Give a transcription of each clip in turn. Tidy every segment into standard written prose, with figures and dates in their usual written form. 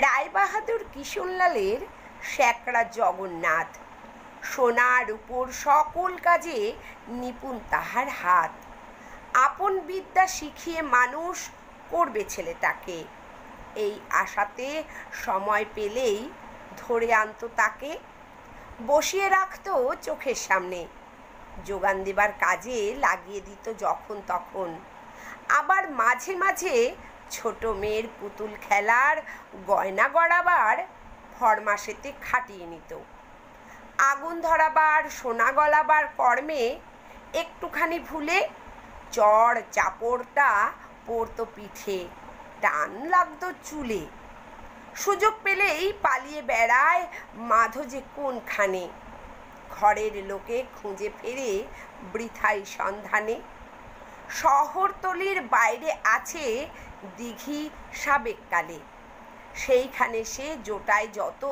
রায়বাহাদুর কিশোরলালের শ্যাকরা জগন্নাথ, সোনার উপর সকল কাজে নিপুণ তাহার হাত। আপন বিদ্যা শিখিয়ে মানুষ করবে ছেলেটাকে, এই আশাতে সময় পেলেই ধরে আনতো তাকে, বসিয়ে রাখতো চোখের সামনে, যোগান দেবার কাজে লাগিয়ে দিত যখন তখন। আবার মাঝে মাঝে ছোট মেয়ের পুতুল খেলার গয়না গড়াবার ফরমাসেতে খাটিয়ে নিত। আগুন ধরাবার সোনা গলাবার কর্মে একটুখানি ভুলে চড় চাপড়টা পড়তো পিঠে, টান লাগতো চুলে। সুযোগ পেলেই পালিয়ে বেড়ায় মাধো যে কোনখানে, ঘরের লোকে খুঁজে ফেরে বৃথাই সন্ধানে। শহরতলির বাইরে আছে দিঘি সাবেককালে, সেইখানে সে জোটায় যত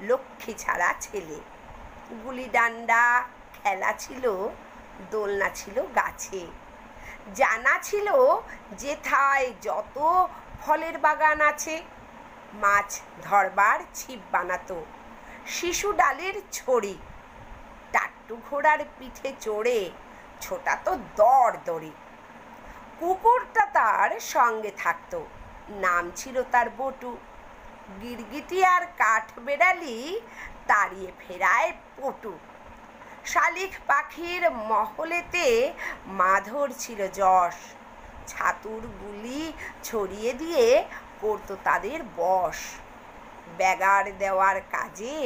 লক্ষ্মী ছাড়া ছেলে। গুলি ডান্ডা খেলা ছিল, দোলনা ছিল গাছে, জানা ছিল যেথায় যত ফলের বাগান আছে। মাছ ধরবার ছিপ বানাতো, শিশু ডালের ছড়ি, টাট্টু ঘোড়ার পিঠে চড়ে ছোটাতো দড় দড়ি। কুকুরটা তার সঙ্গে থাকতো, নাম ছিল তার বটু। গিরগিটি আর কাঠ বেড়ালি তাড়িয়ে ফেরায় পটু। শালিক পাখির মহলেতে মাধোর ছিল যশ, ছাতুর গুলি ছড়িয়ে দিয়ে করতো তাদের বশ। ব্যাগার দেওয়ার কাজে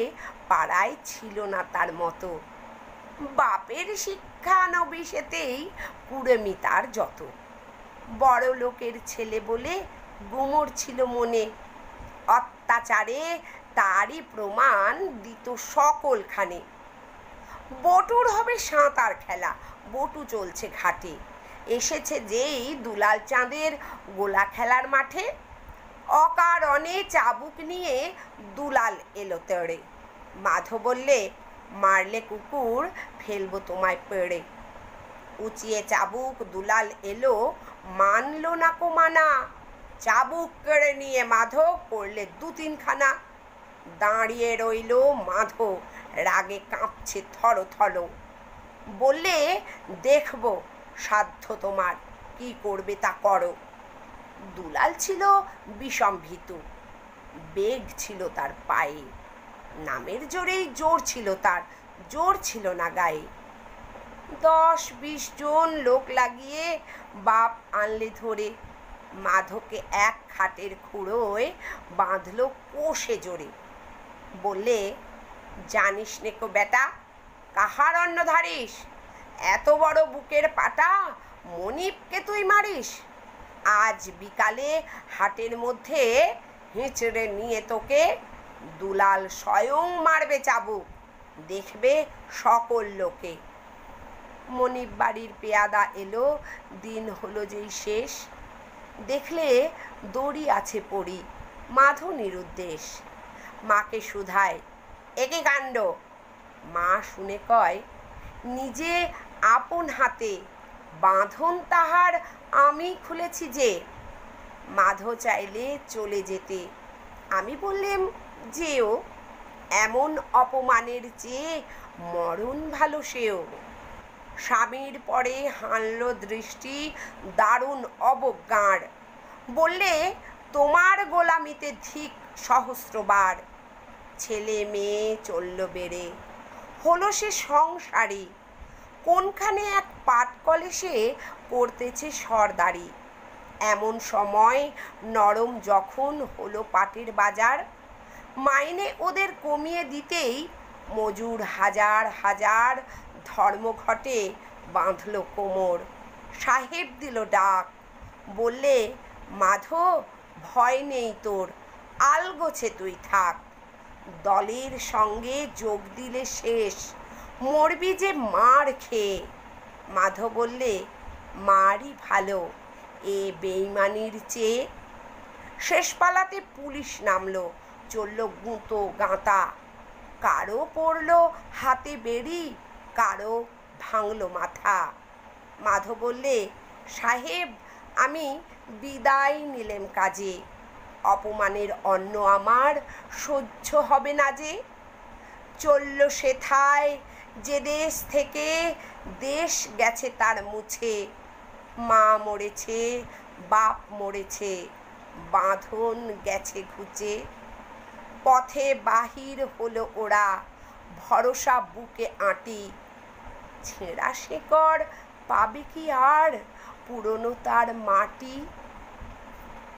পাড়ায় ছিল না তার মতো, বাপের শিক্ষানবিশেতেই কুড়েমি তার যত। বড় লোকের ছেলে বলে গুমর ছিল মনে, অত্যাচারে তারই প্রমাণ দিত সকলখানে। বটুর হবে সাঁতার খেলা, বটু চলছে ঘাটে, এসেছে যেই দুলাল চাঁদের গোলা খেলার মাঠে। অকারণে চাবুক নিয়ে দুলাল এলো তেড়ে, মাধো বললে মারলে কুকুর ফেলবো তোমায় পেড়ে। উঁচিয়ে চাবুক দুলাল এলো, মানলো না কো মানা, চাবুক কেড়ে নিয়ে মাধো করলে দু তিনখানা। দাঁড়িয়ে রইল মাধো, রাগে কাঁপছে থর থর, বললে দেখবো সাধ্য তোমার, কি করবে তা করো। দুলাল ছিল বিষম ভীতু, বেগ ছিল তার পায়ে, নামের জোরেই জোর ছিল তার, জোর ছিল না গায়ে। 10-20 জন লোক লাগিয়ে বাপ আনলে ধরে, মাধোকে এক খাটের খুঁড়োয় বাঁধলো কোষে জোরে। বললে জানিস নে কো বেটা, কাহার অন্ন ধারিস, এত বড় বুকের পাটা মনিবকে তুই মারিস। আজ বিকালে হাটের মধ্যে হিঁচড়ে নিয়ে তোকে দুলাল স্বয়ং মারবে চাবুক, দেখবে সকল লোকে। মনিব বাড়ির পেয়াদা এলো, দিন হলো যেই শেষ, দেখলে দড়ি আছে পড়ি, মাধো নিরুদ্দেশ। মাকে শুধায় একে কাণ্ড, মা শুনে কয় নিজে আপন হাতে বাঁধন তাহার আমি খুলেছি যে। মাধো চাইলে চলে যেতে, আমি বললেম যেও, এমন অপমানের চেয়ে মরণ ভালো সেও। স্বামীর পরে হানল দৃষ্টি দারুণ অবজ্ঞার, বললে তোমার গোলামিতে ধিক সহস্রবার। ছেলে মেয়ে চলল বেড়ে, হলো সে সংসারী, কোনখানে এক পাট কলেসে করতেছে সর্দারি। এমন সময় নরম যখন হলো পাটের বাজার, মাইনে ওদের কমিয়ে দিতেই মজুর হাজার হাজার ধর্মঘটে বাঁধল কোমর। সাহেব দিল ডাক, বললে মাধো ভয় নেই তোর, আলগোছে তুই থাক। দলের সঙ্গে যোগ দিলে শেষ, মরবি যে মার খেয়ে। মাধো বললে মারই ভালো এ বেইমানির চেয়ে। শেষ পালাতে পুলিশ নামলো, চলল গুঁতো গাঁতা, কারো পড়লো হাতে বেড়ি, কারো ভাঙলো মাথা। মাধো বললে সাহেব আমি বিদায় নিলেম কাজে, অপমানের অন্ন আমার সহ্য হবে না যে। চলল সেথায় যে দেশ থেকে, দেশ গেছে তার মুছে। মা মরেছে, বাপ মরেছে, বাঁধন গেছে ঘুচে। পথে বাহির হলো ওরা, ভরসা বুকে আঁটি। ছেঁড়া শেকড় পাবে কি আর পুরনো তার মাটি।